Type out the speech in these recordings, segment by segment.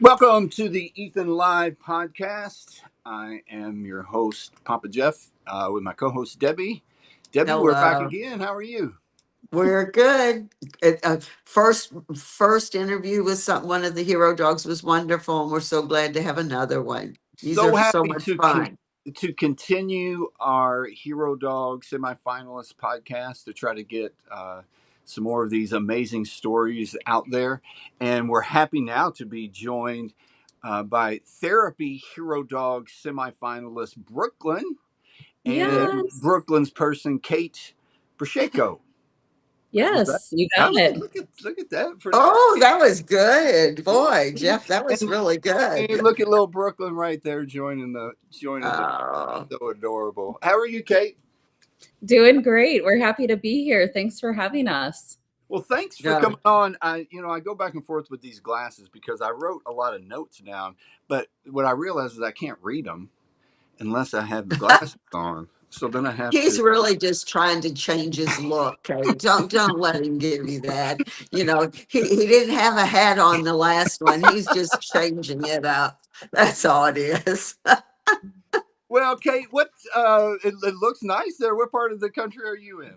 Welcome to the Ethan Live podcast. I am your host, Papa Jeff, with my co-host Debbie. Debbie, we're back Hello. again. How are you? We're good. First interview with one of the hero dogs was wonderful, and we're so glad to have another one. These are So so happy much fun. to continue our Hero Dog semifinalist podcast to try to get some more of these amazing stories out there, and we're happy now to be joined by Therapy Hero Dog semifinalist Brooklyn and Yes. Brooklyn's person Kate Pacheco. That. Yes, you How got was it. look at that. Oh, that was good. Boy, Yeah. Jeff, that was And, really and good. look at little Brooklyn right there joining the Oh, so adorable. How are you, Kate? Doing great. We're happy to be here. Thanks for having us. Well, thanks for no. coming on. I go back and forth with these glasses because I wrote a lot of notes down, but what I realize is I can't read them unless I have the glasses on. So then I have He's to. really just trying to change his look. Okay? Don't let him give you that. He didn't have a hat on the last one. He's just changing it up. That's all it is. Well, Kate, what? It looks nice there. What part of the country are you in?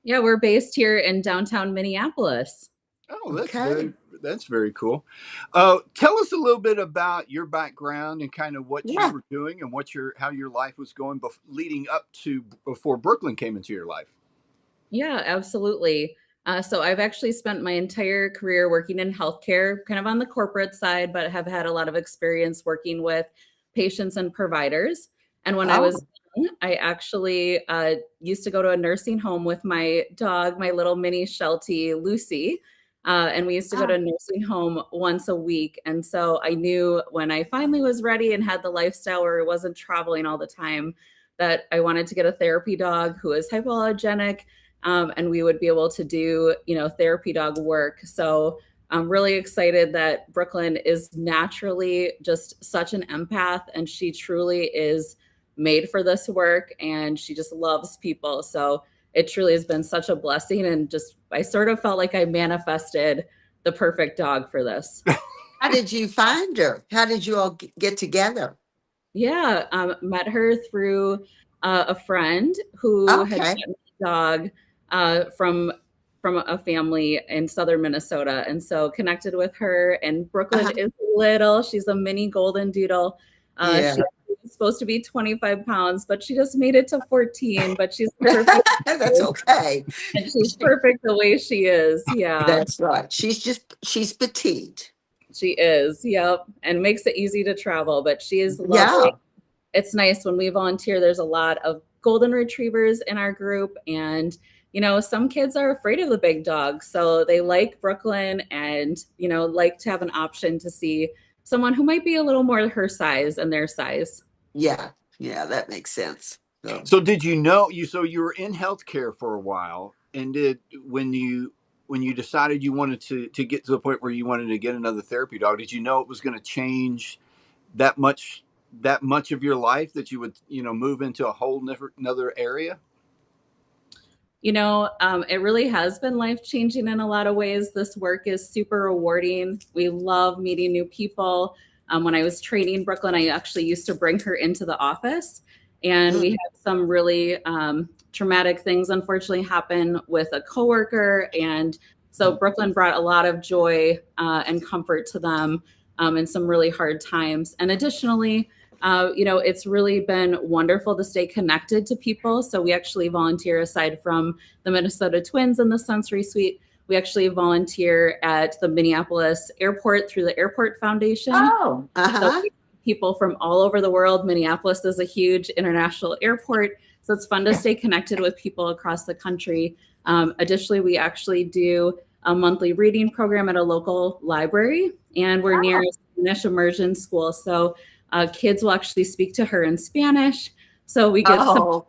Yeah, we're based here in downtown Minneapolis. Oh, Okay. that's very cool. Tell us a little bit about your background and kind of what you Yeah. were doing and how your life was going leading up to before Brooklyn came into your life. Yeah, absolutely. So I've actually spent my entire career working in healthcare, kind of on the corporate side, but have had a lot of experience working with patients and providers. And when I Oh, was young, I actually used to go to a nursing home with my dog, my little mini Sheltie, Lucy. And we used to go to a nursing home once a week. And so I knew when I finally was ready and had the lifestyle where I wasn't traveling all the time, that I wanted to get a therapy dog who is hypoallergenic, and we would be able to do, therapy dog work. So I'm really excited that Brooklyn is naturally just such an empath, and she truly is made for this work, and she just loves people. So it truly has been such a blessing, and just I sort of felt like I manifested the perfect dog for this. how did you find her? How did you all get together? Yeah, met her through a friend who had Okay. gotten a dog from a family in southern Minnesota, and so connected with her. And Brooklyn Uh-huh. is little; she's a mini golden doodle. Yeah. She was supposed to be 25 pounds, but she just made it to 14. But she's perfect, That's okay. and she's perfect the way she is. Yeah. That's right. She's petite. She is, yep, and makes it easy to travel, but she is Yeah. lovely. It's nice when we volunteer. There's a lot of golden retrievers in our group, and some kids are afraid of the big dogs, so they like Brooklyn and like to have an option to see someone who might be a little more her size and their size. Yeah. Yeah, that makes sense. So did you know you? So you were in healthcare for a while, and did when you decided you wanted to get to the point where you wanted to get another therapy dog, did you know it was going to change that much of your life that you would move into a whole different another area? It really has been life-changing in a lot of ways. This work is super rewarding. We love meeting new people. When I was training Brooklyn, I actually used to bring her into the office, and we had some really traumatic things, unfortunately, happen with a coworker. And so Brooklyn brought a lot of joy and comfort to them in some really hard times. And additionally, it's really been wonderful to stay connected to people. So we actually volunteer aside from the Minnesota Twins and the Sensory Suite. We actually volunteer at the Minneapolis airport through the Airport Foundation. Oh, So people from all over the world. Minneapolis is a huge international airport. So it's fun to stay connected with people across the country. Additionally, we actually do a monthly reading program at a local library, and we're near a Spanish immersion school. So kids will actually speak to her in Spanish. So we get some,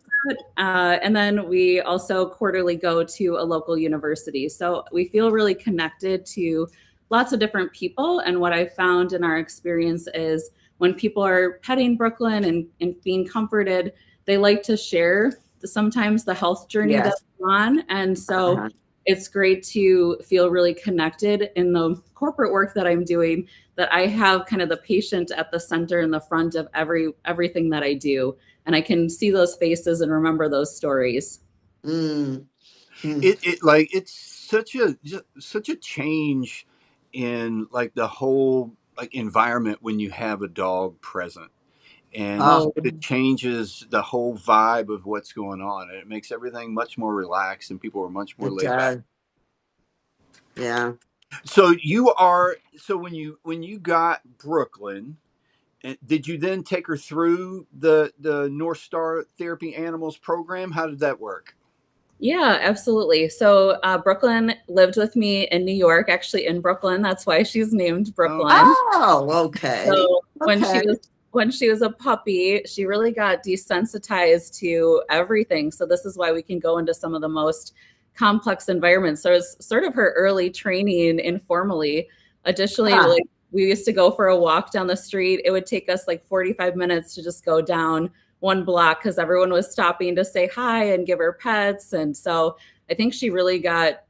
and then we also quarterly go to a local university. So we feel really connected to lots of different people. And what I found in our experience is when people are petting Brooklyn and being comforted, they like to share sometimes the health journey that they're on. And so it's great to feel really connected in the corporate work that I'm doing, that I have kind of the patient at the center and the front of everything that I do. And I can see those faces and remember those stories. Mm. It's such a change in like the whole like environment when you have a dog present, and Oh, it changes the whole vibe of what's going on, and it makes everything much more relaxed and people are much more it laid back. does. Yeah. So when you got Brooklyn, did you then take her through the North Star Therapy Animals program? How did that work? Yeah, absolutely. So Brooklyn lived with me in New York, actually in Brooklyn. That's why she's named Brooklyn. Oh, okay. So Okay. when she was a puppy, she really got desensitized to everything. So this is why we can go into some of the most complex environments. So it's sort of her early training informally. Additionally, Huh. like we used to go for a walk down the street. It would take us like 45 minutes to just go down one block because everyone was stopping to say hi and give her pets. And so I think she really got,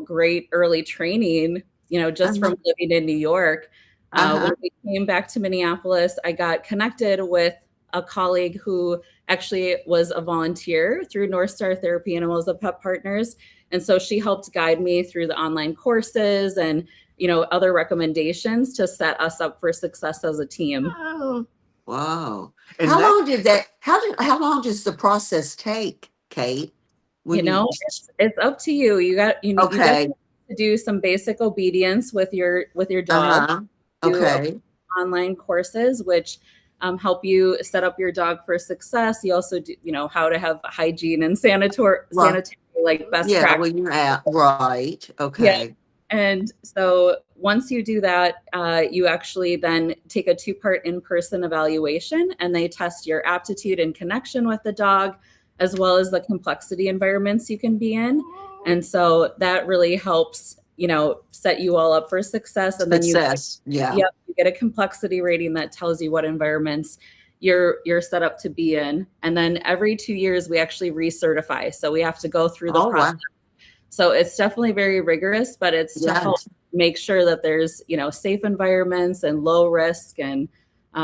great early training, just Uh-huh. from living in New York. When Uh-huh. we came back to Minneapolis, I got connected with a colleague who actually was a volunteer through North Star Therapy Animals of Pet Partners. And so she helped guide me through the online courses and, other recommendations to set us up for success as a team. Oh, wow. And How long does the process take, Kate? You When you know, it's up to you. You Okay. definitely have to do some basic obedience with your dog. Uh-huh. Do Okay. online courses, which help you set up your dog for success. You also do, how to have hygiene and sanitary Well, like best yeah, practice. when you're at right. Yeah. Okay. And so once you do that, you actually then take a 2-part in-person evaluation, and they test your aptitude and connection with the dog, as well as the complexity environments you can be in. And so that really helps, set you all up for success. And then Success. Yeah. you get a complexity rating that tells you what environments you're set up to be in. And then every 2 years, we actually recertify. So we have to go through the Oh, process. wow. So it's definitely very rigorous, but it's to help Yes. make sure that there's, safe environments and low risk, and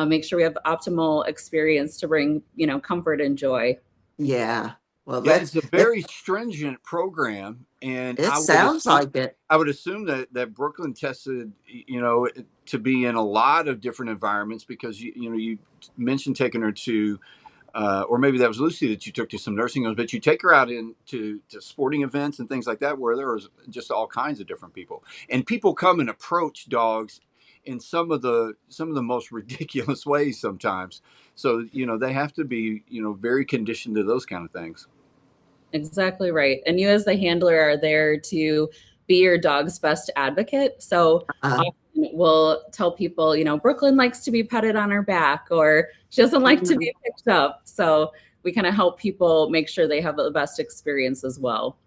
make sure we have optimal experience to bring, comfort and joy. Yeah. Well, Yeah, it's a very stringent program, and it sounds like it. I would assume that Brooklyn tested, to be in a lot of different environments because you mentioned taking her to, or maybe that was Lucy that you took to some nursing homes, but you take her out to sporting events and things like that where there was just all kinds of different people, and people come and approach dogs in some of the most ridiculous ways sometimes. So they have to be very conditioned to those kind of things. Exactly right. And you as the handler are there to be your dog's best advocate. So Uh, often we'll tell people, Brooklyn likes to be petted on her back, or she doesn't like to be picked up. So we kind of help people make sure they have the best experience as well.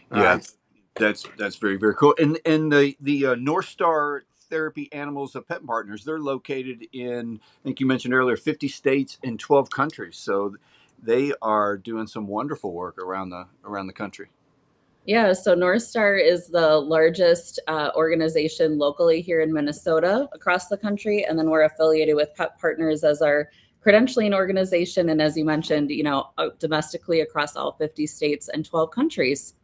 Yeah, right. that's very, very cool. And the North Star Therapy Animals of Pet Partners, they're located in, I think you mentioned earlier, 50 states and 12 countries. So they are doing some wonderful work around the country. Yeah, so North Star is the largest organization locally here in Minnesota, across the country, and then we're affiliated with Pet Partners as our credentialing organization, and as you mentioned, domestically across all 50 states and 12 countries.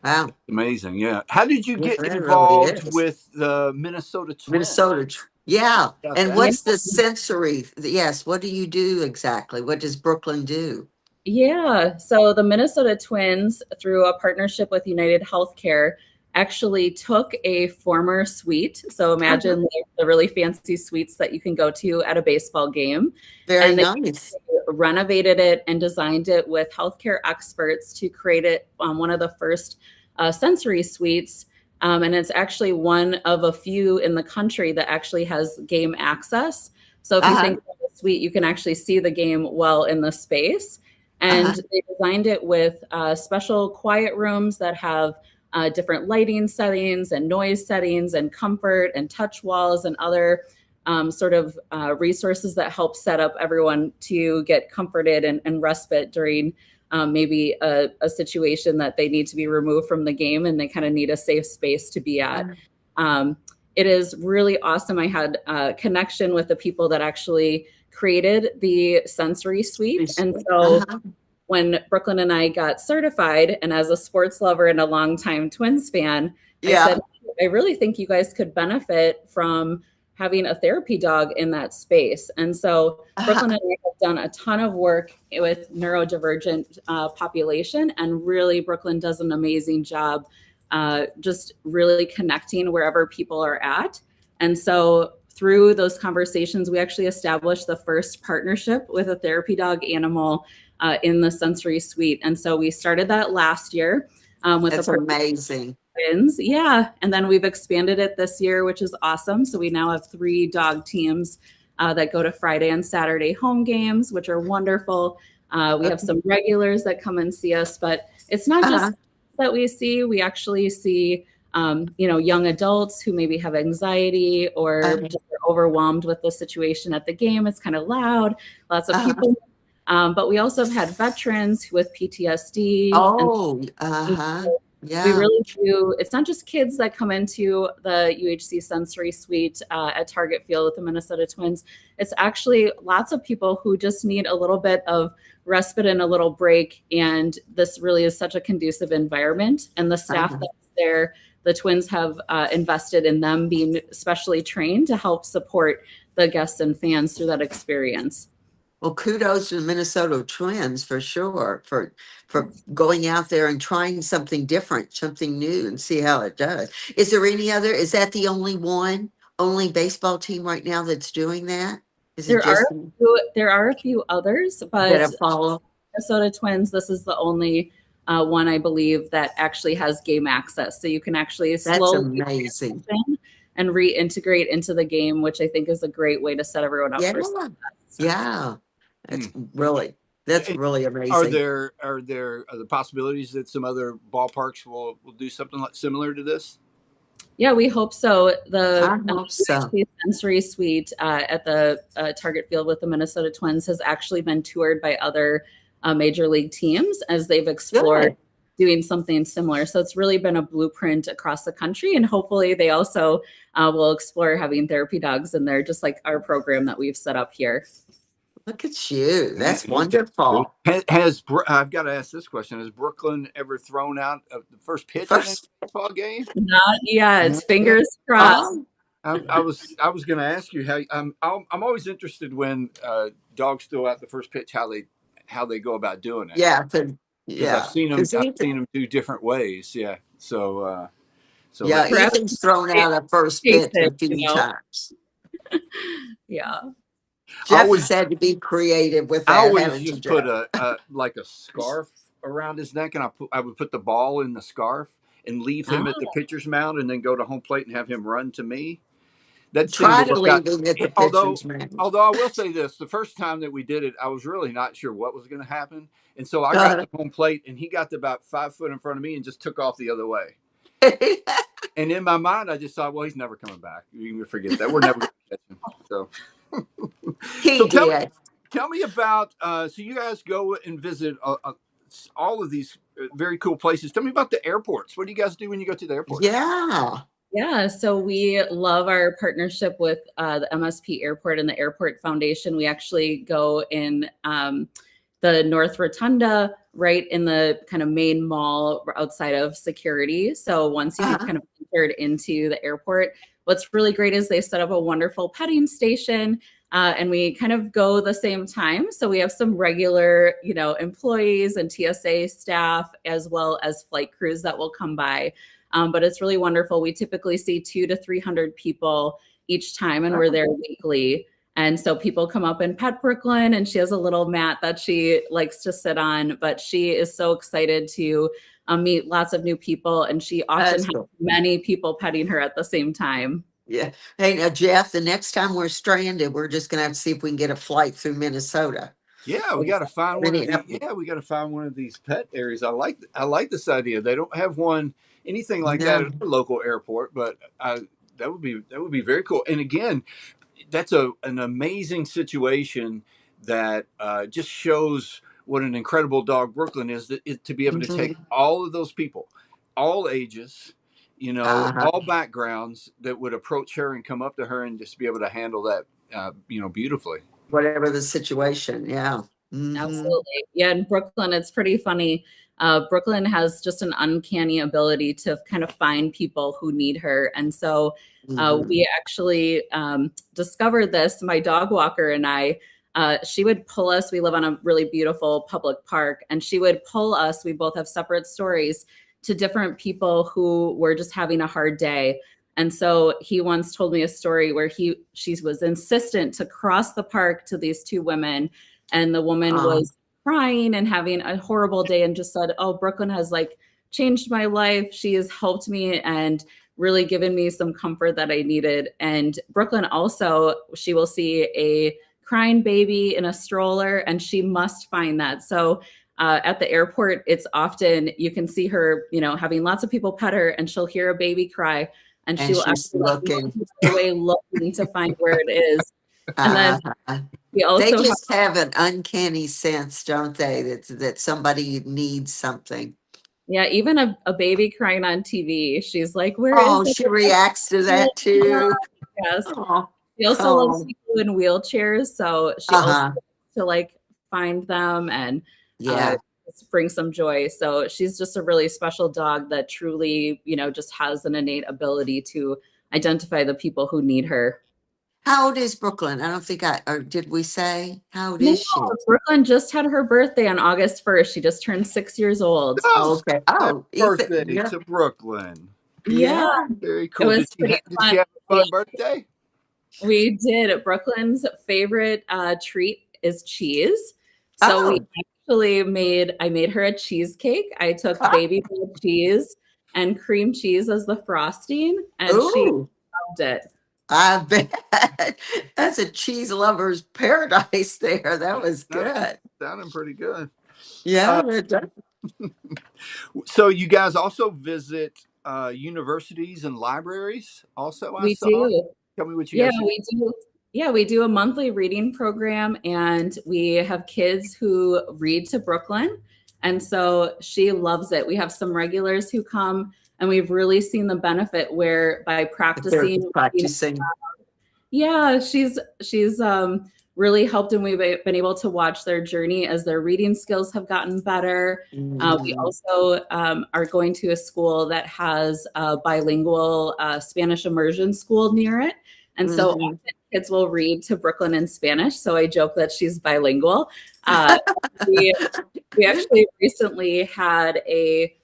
Wow. Amazing. Yeah. How did you Yeah, get it really involved is. with the Minnesota Twins? Minnesota. Yeah. About And that. what's the sensory? Yes. What do you do exactly? What does Brooklyn do? Yeah, so the Minnesota Twins, through a partnership with United Healthcare, actually took a former suite. So imagine like the really fancy suites that you can go to at a baseball game. Very And they nice. renovated it and designed it with healthcare experts to create it on one of the first sensory suites. And it's actually one of a few in the country that actually has game access. So if you Uh-huh. think of a suite, you can actually see the game well in the space. Uh-huh. And they designed it with special quiet rooms that have different lighting settings and noise settings and comfort and touch walls and other sort of resources that help set up everyone to get comforted and respite during maybe a situation that they need to be removed from the game and they kind of need a safe space to be at. It is really awesome. I had a connection with the people that actually created the sensory suite. And so when Brooklyn and I got certified, and as a sports lover and a longtime Twins fan, I said, I really think you guys could benefit from having a therapy dog in that space. And so Brooklyn and I have done a ton of work with neurodivergent population, and really Brooklyn does an amazing job just really connecting wherever people are at. And so through those conversations, we actually established the first partnership with a therapy dog animal in the sensory suite. And so we started that last year with That's amazing. Twins. Yeah. And then we've expanded it this year, which is awesome. So we now have 3 dog teams that go to Friday and Saturday home games, which are wonderful. We have some regulars that come and see us, but it's not just that we see. We actually see young adults who maybe have anxiety or just are overwhelmed with the situation at the game. It's kind of loud, lots of people. But we also have had veterans with PTSD. We really do. It's not just kids that come into the UHC sensory suite at Target Field with the Minnesota Twins. It's actually lots of people who just need a little bit of respite and a little break. And this really is such a conducive environment. And the staff that's there, the Twins have invested in them being specially trained to help support the guests and fans through that experience. Well, kudos to the Minnesota Twins for sure, for going out there and trying something different, something new, and see how it does. Is there any other? Is that the only baseball team right now that's doing that? There are a few others, but Minnesota Twins, this is the only one I believe that actually has game access, so you can actually slowly amazing and reintegrate into the game, which I think is a great way to set everyone up for success. Yeah. That's really amazing. Are there the possibilities that some other ballparks will do something similar to this? Yeah, we hope so. The sensory suite at the Target Field with the Minnesota Twins has actually been toured by other major league teams as they've explored doing something similar. So it's really been a blueprint across the country, and hopefully they also will explore having therapy dogs in there, just like our program that we've set up here. Look at you. That's wonderful. I've got to ask this question. Has Brooklyn ever thrown out the first pitch in a baseball game? Not yet. Fingers crossed. I was going to ask you how. I'm always interested when dogs throw out the first pitch, how they go about doing it. Yeah. I've seen them do different ways. Yeah. So Ethan's thrown out a first pitch a few times. Yeah. Jeff always had to be creative with that. I always just put a scarf around his neck, and I would put the ball in the scarf and leave him at the pitcher's mound, and then go to home plate and have him run to me. That try to leave him at the pitcher's mound. Although I will say this: the first time that we did it, I was really not sure what was going to happen, and so I got to home plate, and he got to about 5 foot in front of me and just took off the other way. And in my mind, I just thought, well, he's never coming back. You can forget that. We're never going to catch him. So. Tell me about so you guys go and visit all of these very cool places. Tell me about the airports. What do you guys do when you go to the airport? Yeah, so we love our partnership with the MSP Airport and the Airport Foundation. We actually go in the North Rotunda, right in the kind of main mall outside of security. So once you've kind of entered into the airport, what's really great is they set up a wonderful petting station, and we kind of go the same time. So we have some regular, employees and TSA staff, as well as flight crews that will come by. But it's really wonderful. We typically see 200 to 300 people each time, and we're there weekly. And so people come up and pet Brooklyn, and she has a little mat that she likes to sit on, but she is so excited to meet lots of new people, and she often has many people petting her at the same time. Yeah. Hey, now, Jeff, the next time we're stranded, we're just going to have to see if we can get a flight through Minnesota. Yeah, we got to find one. We got to find one of these pet areas. I like this idea. They don't have anything like that at the local airport, but that would be very cool. And again, that's an amazing situation that just shows what an incredible dog Brooklyn is, to be able to take all of those people, all ages, all backgrounds, that would approach her and come up to her and just be able to handle that, beautifully. Whatever the situation. Yeah. Absolutely. Yeah. In Brooklyn, it's pretty funny. Brooklyn has just an uncanny ability to kind of find people who need her. And so we actually discovered this, my dog walker and I. She would pull us. We live on a really beautiful public park, and she would pull us. We both have separate stories, to different people who were just having a hard day. And so he once told me a story where she was insistent to cross the park to these two women, and the woman was crying and having a horrible day, and just said, "Oh, Brooklyn has like changed my life. She has helped me and really given me some comfort that I needed." And Brooklyn also, she will see a crying baby in a stroller, and she must find that. So at the airport, it's often, you can see her, having lots of people pet her, and she'll hear a baby cry, and she will actually looking to find where it is. And then we also they just have an uncanny sense, don't they? That somebody needs something. Yeah, even a baby crying on TV, she's like, "Where is it?" She reacts to that too. Yes. She also loves people in wheelchairs, so she also likes to like find them and bring some joy. So she's just a really special dog that truly, just has an innate ability to identify the people who need her. How old is Brooklyn? I don't think or did we say? How old is she? Brooklyn just had her birthday on August 1st. She just turned 6 years old. Okay. Oh, birthday to Brooklyn. Yeah. Very cool. Did she have a fun birthday? We did. Brooklyn's favorite treat is cheese. So I made her a cheesecake. I took baby blue cheese and cream cheese as the frosting, and she loved it. I bet. That's a cheese lover's paradise there. That was good. Sounding pretty good. Yeah. So you guys also visit universities and libraries also, I saw? Do. Tell me what you guys do. We do. Yeah, we do a monthly reading program, and we have kids who read to Brooklyn. And so she loves it. We have some regulars who come, and we've really seen the benefit where by practicing. Yeah, she's really helped, and we've been able to watch their journey as their reading skills have gotten better. We also are going to a school that has a bilingual Spanish immersion school near it. And so often kids will read to Brooklyn in Spanish. So I joke that she's bilingual. We actually recently had a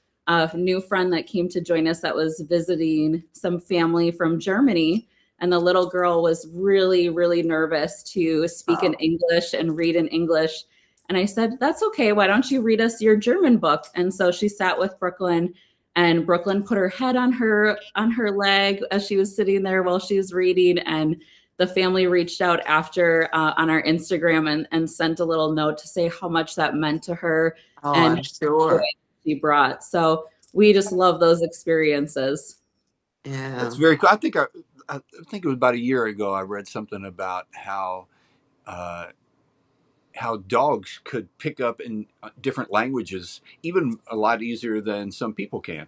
new friend that came to join us that was visiting some family from Germany. And the little girl was really, really nervous to speak in English and read in English. And I said, "That's okay. Why don't you read us your German book?" And so she sat with Brooklyn, and Brooklyn put her head on her leg as she was sitting there while she was reading. And the family reached out after on our Instagram and sent a little note to say how much that meant to her and I'm sure she brought. So we just love those experiences. Yeah, That's very cool. I think it was about a year ago I read something about how dogs could pick up in different languages even a lot easier than some people can.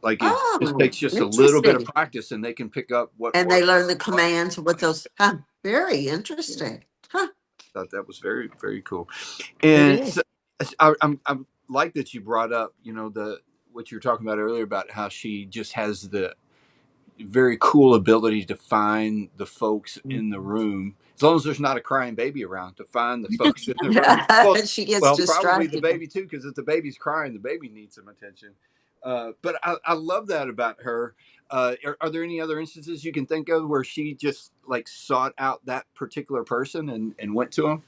Like it takes just a little bit of practice, and they can pick up what. And they learn the commands with those. Very interesting. I thought that was very, very cool. And so, I'm like that you brought up, what you were talking about earlier about how she just has the very cool ability to find the folks in the room, as long as there's not a crying baby around, to find the folks in the room. Well, she gets distracted. Probably the baby too, because if the baby's crying, the baby needs some attention. But I love that about her. Are there any other instances you can think of where she just like sought out that particular person and went to them?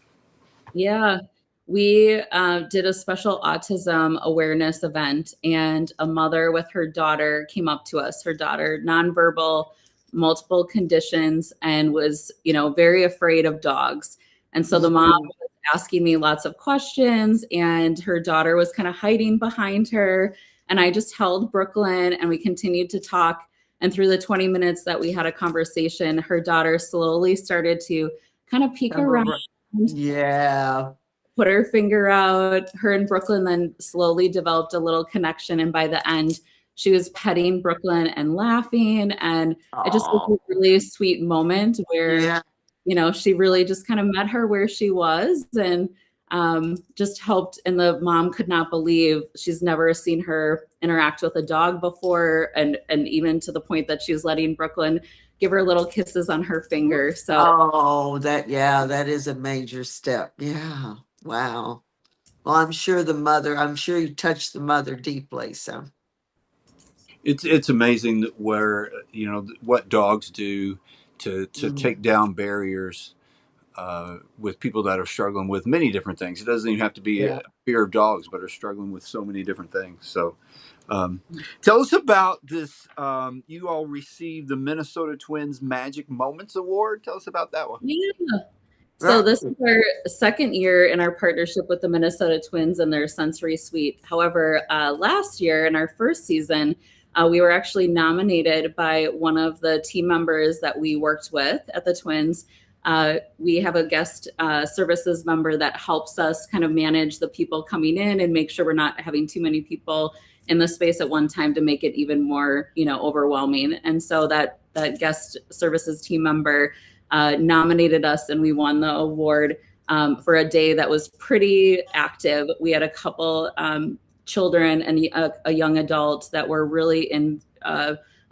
Yeah. We did a special autism awareness event, and a mother with her daughter came up to us. Her daughter, nonverbal, multiple conditions, and was, very afraid of dogs. And so the mom was asking me lots of questions, and her daughter was kind of hiding behind her. And I just held Brooklyn, and we continued to talk. And through the 20 minutes that we had a conversation, her daughter slowly started to kind of peek around. Yeah. put her finger out. Her and Brooklyn then slowly developed a little connection. And by the end, she was petting Brooklyn and laughing. And it just was Oh, a really sweet moment where, yeah. she really just kind of met her where she was and just helped. And the mom could not believe she's never seen her interact with a dog before. And even to the point that she was letting Brooklyn give her little kisses on her finger. So Oh, that is a major step. Yeah. Wow. Well, I'm sure you touched the mother deeply. So, It's amazing where what dogs do to mm, take down barriers with people that are struggling with many different things. It doesn't even have to be yeah. a fear of dogs, but are struggling with so many different things. So, tell us about this. You all received the Minnesota Twins Magic Moments Award. Tell us about that one. yeah. So Right. this is our second year in our partnership with the Minnesota Twins and their sensory suite. However, last year in our first season, we were actually nominated by one of the team members that we worked with at the Twins. We have a guest services member that helps us kind of manage the people coming in and make sure we're not having too many people in the space at one time to make it even more, overwhelming. And so that guest services team member nominated us, and we won the award for a day that was pretty active. We had a couple children and a young adult that were really in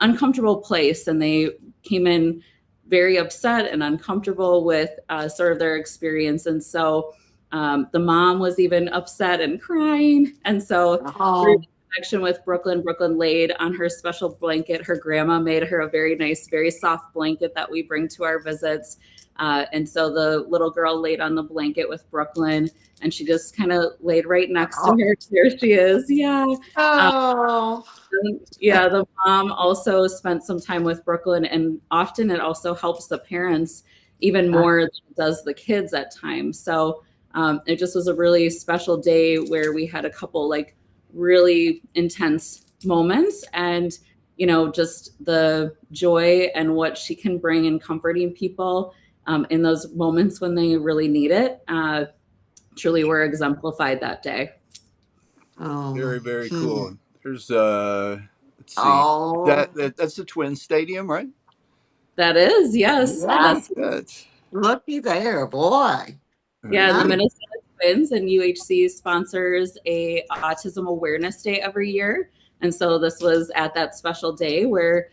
uncomfortable place, and they came in very upset and uncomfortable with sort of their experience. And so the mom was even upset and crying. And so through Oh, connection with Brooklyn laid on her special blanket. Her grandma made her a very nice, very soft blanket that we bring to our visits. And so the little girl laid on the blanket with Brooklyn, and she just kind of laid right next to oh, her. There she is. Yeah. Um, oh. yeah, the mom also spent some time with Brooklyn, and often it also helps the parents even more than it does the kids at times. So it just was a really special day where we had a couple really intense moments, and just the joy and what she can bring in comforting people in those moments when they really need it truly were exemplified that day. Oh, Very, very hmm. cool. There's let's see. Oh, That's the Twin Stadium, right? That is, yes, yeah. that's That's Looky there, boy. very yeah, the Nice. cool. Minnesota Twins and UHC sponsors a Autism Awareness Day every year. And so this was at that special day where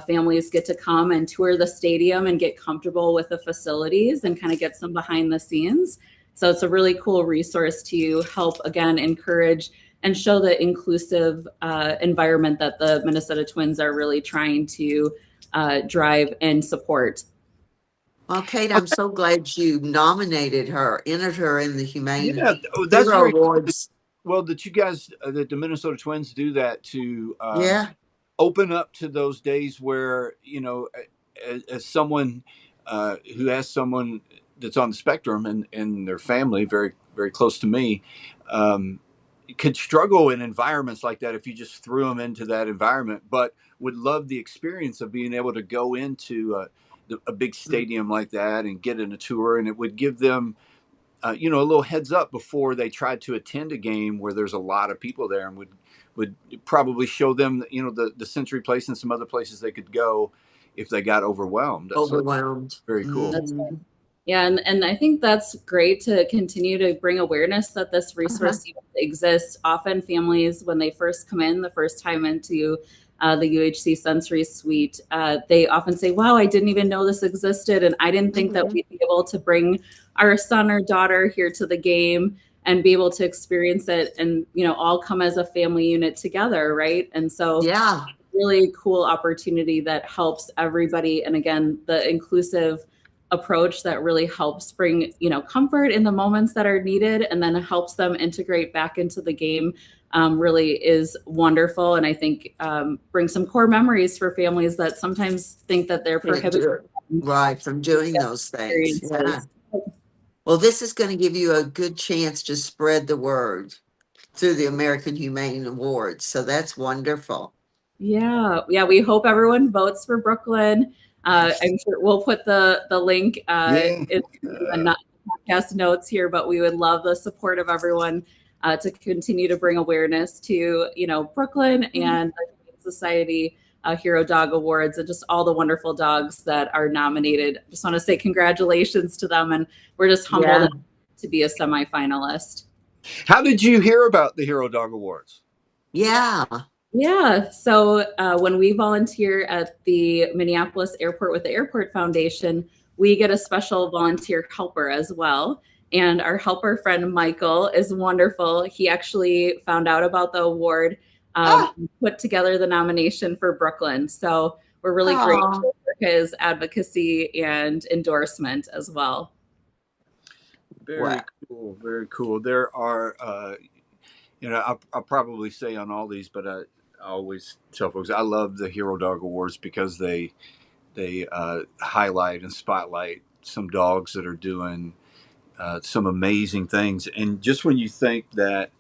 families get to come and tour the stadium and get comfortable with the facilities and kind of get some behind the scenes. So it's a really cool resource to help, again, encourage and show the inclusive environment that the Minnesota Twins are really trying to drive and support. Well, Kate, I'm so glad you entered her in the Humane Yeah, oh, that's Hero very cool. Awards. Well, that you guys, that the Minnesota Twins do that to Yeah. open up to those days where as someone who has someone that's on the spectrum and their family very very close to me um, could struggle in environments like that if you just threw them into that environment, but would love the experience of being able to go into a big stadium like that and get in a tour, and it would give them a little heads up before they tried to attend a game where there's a lot of people there, and would probably show them the Century Place and some other places they could go if they got overwhelmed. So it's Overwhelmed. very cool. That's Mm. Yeah, and I think that's great to continue to bring awareness that this Uh-huh. resource even exists. Often families, when they first come in the first time into the UHC Sensory Suite, they often say, wow, I didn't even know this existed. And I didn't think that Mhm. we'd be able to bring our son or daughter here to the game and be able to experience it and, all come as a family unit together, right? And so Yeah. really cool opportunity that helps everybody. And again, the inclusive approach that really helps bring comfort in the moments that are needed and then helps them integrate back into the game really is wonderful. And I think bring some core memories for families that sometimes think that they're Can't prohibited do it. Right. From doing those things. Yeah. experiences. Well, this is going to give you a good chance to spread the word through the American Humane Awards. So that's wonderful. Yeah, we hope everyone votes for Brooklyn. I'm sure we'll put the link Yeah. in the podcast notes here, but we would love the support of everyone to continue to bring awareness to, Brooklyn and the Humane Society Hero Dog Awards and just all the wonderful dogs that are nominated. Just want to say congratulations to them, and we're just humbled to be a semifinalist. How did you hear about the Hero Dog Awards? Yeah. So when we volunteer at the Minneapolis Airport with the Airport Foundation, we get a special volunteer helper as well. And our helper friend, Michael, is wonderful. He actually found out about the award, put together the nomination for Brooklyn. So we're really grateful for his advocacy and endorsement as well. Very cool. Very cool. There are, I'll probably say on all these, but I always tell folks I love the Hero Dog Awards because they highlight and spotlight some dogs that are doing some amazing things. And just when you think that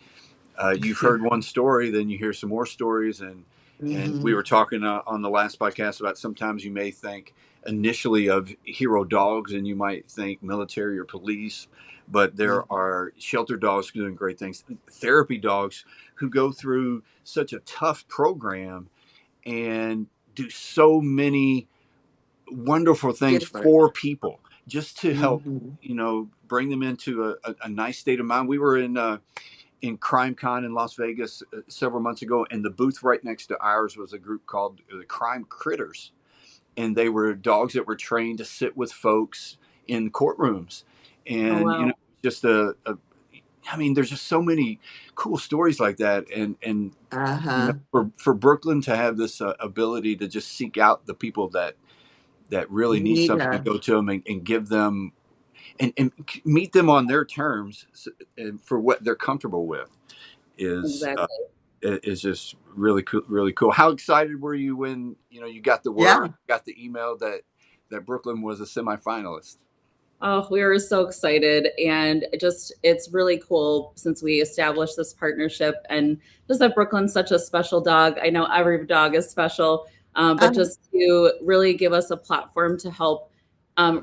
you've heard one story, then you hear some more stories. And we were talking on the last podcast about sometimes you may think initially of hero dogs and you might think military or police, but there are shelter dogs doing great things, therapy dogs who go through such a tough program and do so many wonderful things for people just to help, bring them into a nice state of mind. We were in CrimeCon in Las Vegas several months ago, and the booth right next to ours was a group called the Crime Critters. And they were dogs that were trained to sit with folks in courtrooms. And, just there's just so many cool stories like that. And for Brooklyn to have this ability to just seek out the people that really need something to go to them and give them and meet them on their terms and for what they're comfortable with is just really cool, really cool. How excited were you when, you got the word, got the email that Brooklyn was a semifinalist? Oh, we were so excited. And it's really cool since we established this partnership and just that Brooklyn's such a special dog. I know every dog is special, but just to really give us a platform to help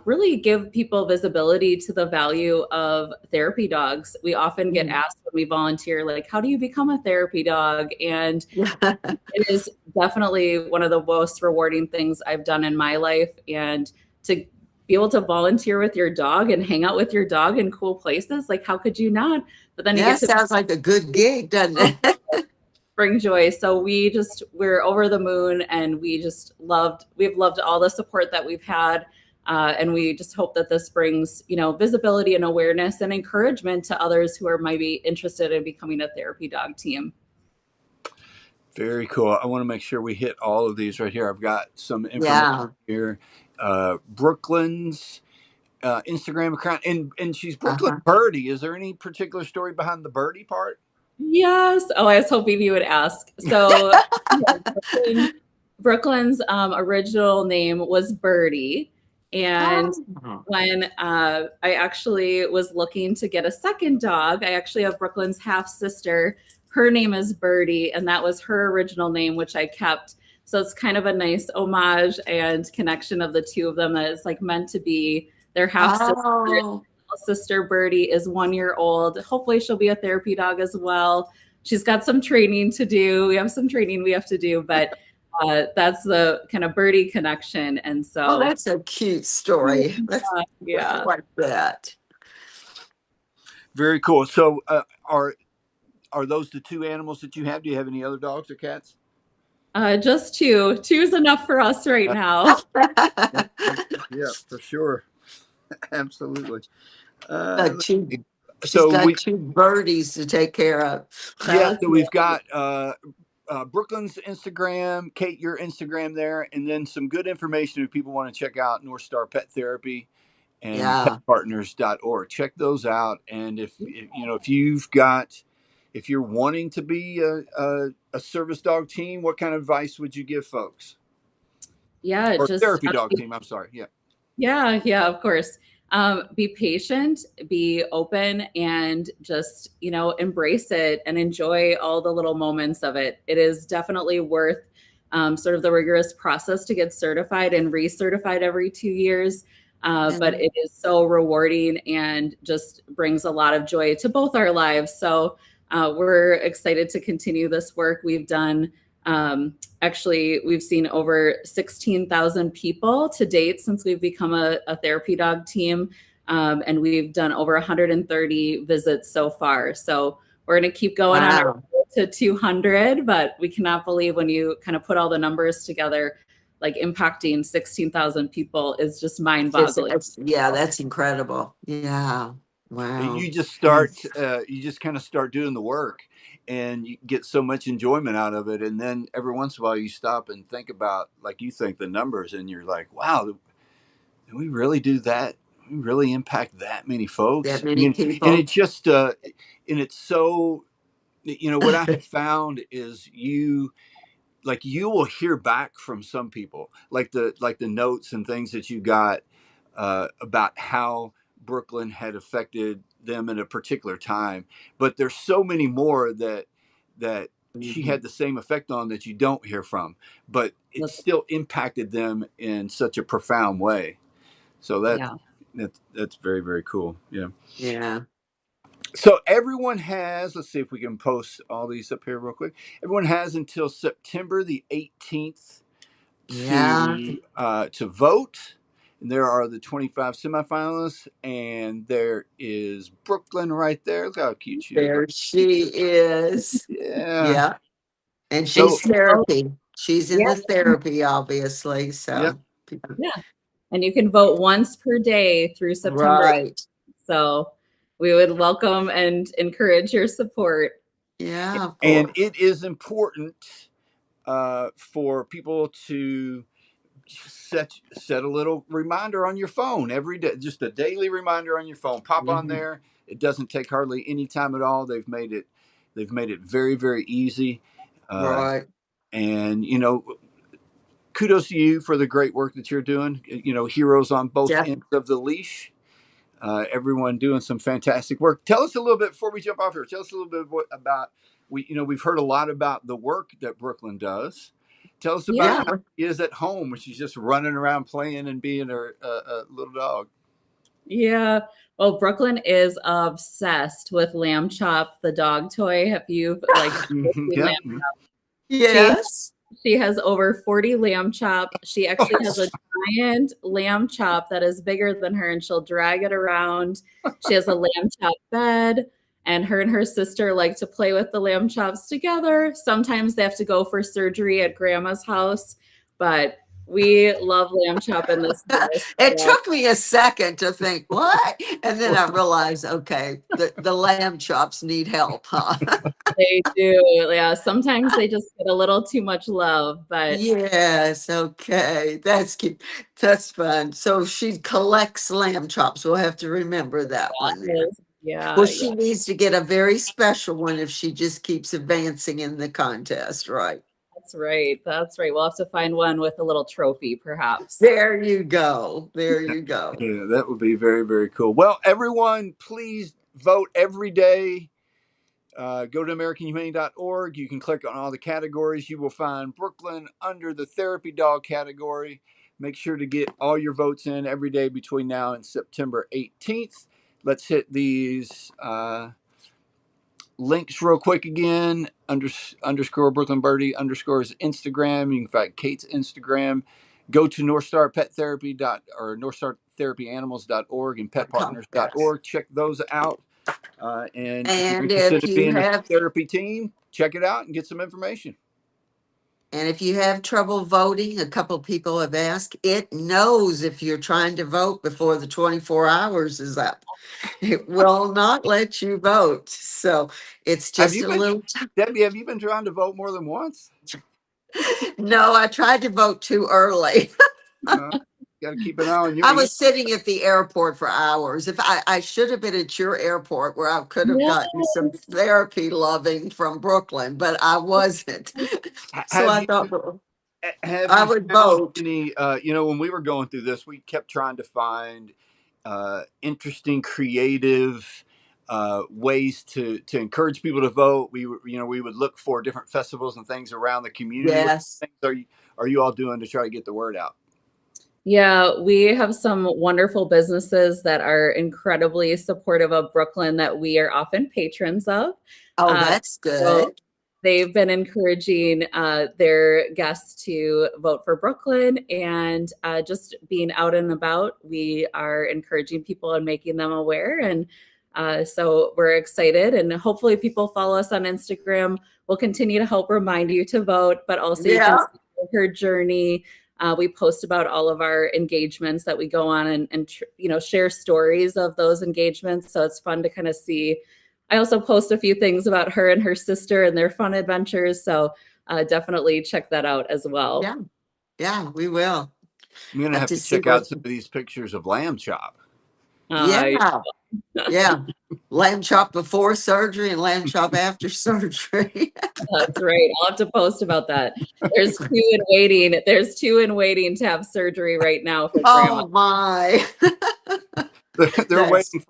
really give people visibility to the value of therapy dogs. We often get asked when we volunteer, like, how do you become a therapy dog? And it is definitely one of the most rewarding things I've done in my life. And to be able to volunteer with your dog and hang out with your dog in cool places, like, how could you not? But then sounds like a good gig, doesn't it? Bring joy. So we're over the moon, and we've loved all the support that we've had. And we just hope that this brings, visibility and awareness and encouragement to others who are maybe interested in becoming a therapy dog team. Very cool. I want to make sure we hit all of these right here. I've got some information here. Brooklyn's Instagram account, and she's Brooklyn Birdie. Is there any particular story behind the Birdie part? Yes. Oh, I was hoping you would ask. So Brooklyn's original name was Birdie. And when I actually was looking to get a second dog, I actually have Brooklyn's half sister. Her name is Birdie, and that was her original name, which I kept. So it's kind of a nice homage and connection of the two of them that is like meant to be. Their half sister Birdie is 1 year old. Hopefully she'll be a therapy dog as well. She's got some training to do. We have some training we have to do, but that's the kind of Birdie connection. And so that's a cute story. Yeah. Like that. Very cool. So are those the two animals that you have? Do you have any other dogs or cats? Just two. Two's enough for us right now. Yeah, for sure. Absolutely. So we got two birdies to take care of. Yeah, so we've got Brooklyn's Instagram, Kate, your Instagram there, and then some good information if people want to check out North Star Pet Therapy and petpartners.org. Check those out. And if you're wanting to be a service dog team, what kind of advice would you give folks? Yeah, or just therapy dog team. I'm sorry. Yeah, of course. Be patient, be open, and just, embrace it and enjoy all the little moments of it. It is definitely worth sort of the rigorous process to get certified and recertified every 2 years. but it is so rewarding and just brings a lot of joy to both our lives. So we're excited to continue this work. We've done, actually, we've seen over 16,000 people to date since we've become a therapy dog team. And we've done over 130 visits so far. So we're going to keep going on our way to 200, but we cannot believe when you kind of put all the numbers together, like impacting 16,000 people is just mind-boggling. Yeah, that's incredible. Yeah. Wow. You just kind of start doing the work, and you get so much enjoyment out of it. And then every once in a while you stop and think about, like you think, the numbers, and you're like, wow, did we really do that? We really impact that many folks? That many people. And it's just, and it's so, what I have found is you will hear back from some people, like the notes and things that you got about how Brooklyn had affected them in a particular time. But there's so many more that she had the same effect on that you don't hear from, but it still impacted them in such a profound way. So that's very, very cool. Yeah. Yeah. So everyone has, let's see if we can post all these up here real quick. Everyone has until September the 18th to vote. And there are the 25 semifinalists, and there is Brooklyn right there. Look how cute she is. There she is. Yeah. And she's therapy. She's in the therapy, obviously. So yeah. And you can vote once per day through September. Right. So we would welcome and encourage your support. Yeah, of course. And it is important for people to set a little reminder on your phone every day, just a daily reminder on your phone. Pop on there. It doesn't take hardly any time at all. They've made it very, very easy. Right. And kudos to you for the great work that you're doing. Heroes on both ends of the leash. Everyone doing some fantastic work. Tell us a little bit before we jump off here. Tell us a little bit about we've heard a lot about the work that Brooklyn does. Tell us about how she is at home when she's just running around playing and being a little dog. Yeah. Well, Brooklyn is obsessed with Lamb Chop, the dog toy. Have you seen Lamb Chop? Yes. She has over 40 Lamb Chop. She actually has a giant Lamb Chop that is bigger than her, and she'll drag it around. She has a Lamb Chop bed, and her sister like to play with the Lamb Chops together. Sometimes they have to go for surgery at Grandma's house, but we love Lamb Chop in this house. It took me a second to think, what? And then I realized, okay, the Lamb Chops need help, huh? They do. Yeah. Sometimes they just get a little too much love, but yes. Okay. That's cute. That's fun. So she collects Lamb Chops. We'll have to remember that one. Yeah. Well, she needs to get a very special one if she just keeps advancing in the contest, right? That's right. That's right. We'll have to find one with a little trophy, perhaps. There you go. There you go. Yeah, that would be very, very cool. Well, everyone, please vote every day. Go to AmericanHumane.org. You can click on all the categories. You will find Brooklyn under the therapy dog category. Make sure to get all your votes in every day between now and September 18th. Let's hit these links real quick again. Underscore Brooklyn Birdie underscores Instagram. You can find Kate's Instagram. Go to or NorthstarTherapyAnimals.org and PetPartners.org. Check those out. And if you're interested in being a therapy team, check it out and get some information. And if you have trouble voting, a couple people have asked, it knows if you're trying to vote before the 24 hours is up. It will not let you vote. So it's just a little. Debbie, have you been trying to vote more than once? No, I tried to vote too early. Got to keep an eye on you. I was sitting at the airport for hours. If I should have been at your airport where I could have gotten some therapy loving from Brooklyn, but I wasn't. So I thought I would vote. When we were going through this, we kept trying to find interesting, creative ways to encourage people to vote. We would look for different festivals and things around the community. Yes. What things are you all doing to try to get the word out? Yeah, we have some wonderful businesses that are incredibly supportive of Brooklyn that we are often patrons of. Oh, Uh, that's so good. they've been encouraging their guests to vote for Brooklyn and just being out and about. We are encouraging people and making them aware. And so we're excited. And hopefully, people follow us on Instagram. We'll continue to help remind you to vote, but also you can Yeah. see her journey. We post about all of our engagements that we go on and share stories of those engagements. So it's fun to kind of see. I also post a few things about her and her sister and their fun adventures. So definitely check that out as well. Yeah. Yeah, we will. I'm gonna have To to see check out what. some of these pictures of lamb chop. Yeah. Yeah. Lamb chop before surgery and lamb chop after surgery. That's right. I'll have to post about that. There's two in waiting. There's two in waiting to have surgery right now for grandma. Oh my. They're That's,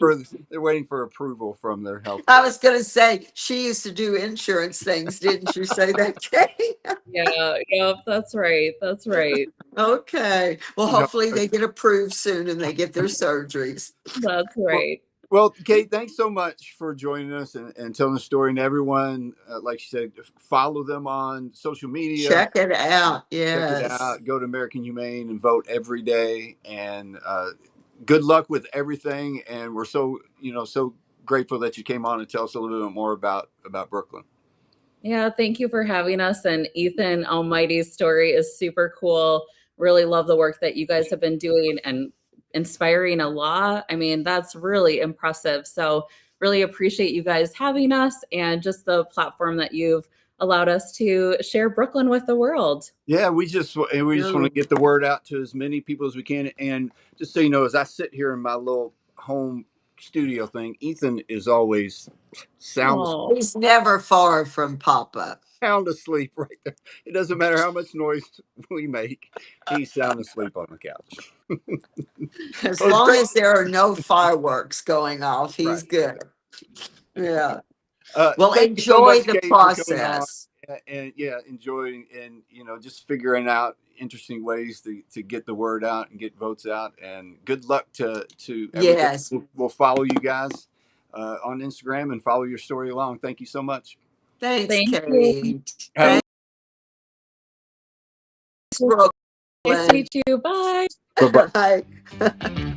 waiting for approval from their health I care. was going to say, she used to do insurance things, didn't you say that, Kay? Yeah, yep, that's right. That's right. Okay. Well, No. hopefully they get approved soon and they get their surgeries. That's Well, right. well, Kate, thanks so much for joining us and telling the story. And everyone, like you said, follow them on social media. Check it out. Check it Yes. out. Go to American Humane and vote every day. And good luck with everything. And we're so grateful that you came on and tell us a little bit more about Brooklyn. Yeah, thank you for having us. And Ethan Almighty's story is super cool. Really love the work that you guys have been doing and inspiring a lot. I mean, that's really impressive. So, really appreciate you guys having us and just the platform that you've allowed us to share Brooklyn with the world. Yeah, we just want to get the word out to as many people as we can. And just so you know, as I sit here in my little home studio thing, Ethan is always Oh, He's never far from Papa. sound asleep right there. It doesn't matter how much noise we make; he's sound asleep on the couch. As Well, it's long great. as there are no fireworks going off, he's Right. good. Yeah. Uh, Well, thank you so enjoy much, the Kate, for coming on. process. And yeah, enjoying and just figuring out interesting ways to get the word out and get votes out. And good luck to everybody. Yes. We'll follow you guys on Instagram and follow your story along. Thank you so much. Thanks, thank you. Kate. Have a Thanks, Nice to Brooklyn. meet you. Bye. bye bye. Bye.